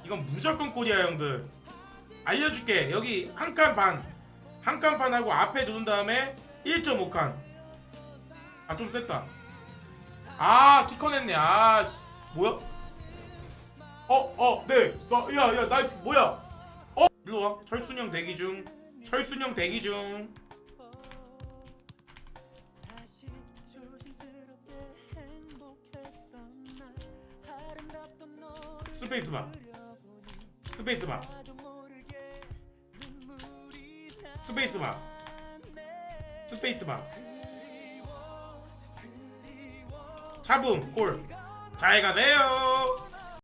이건 무조건 골이야 형들. 알려줄게. 여기 한 칸 반 하고 앞에 누른 다음에 1.5칸. 아 좀 셌다. 아 키커냈네. 아 씨. 뭐야? 네. 야야 나이스 뭐야? 일로 와. 철순형 대기 중. 철순형 대기 중. 스페이스바. 스페이스바. 스페이스바. 스페이스바. 잡음 골. 잘 가세요.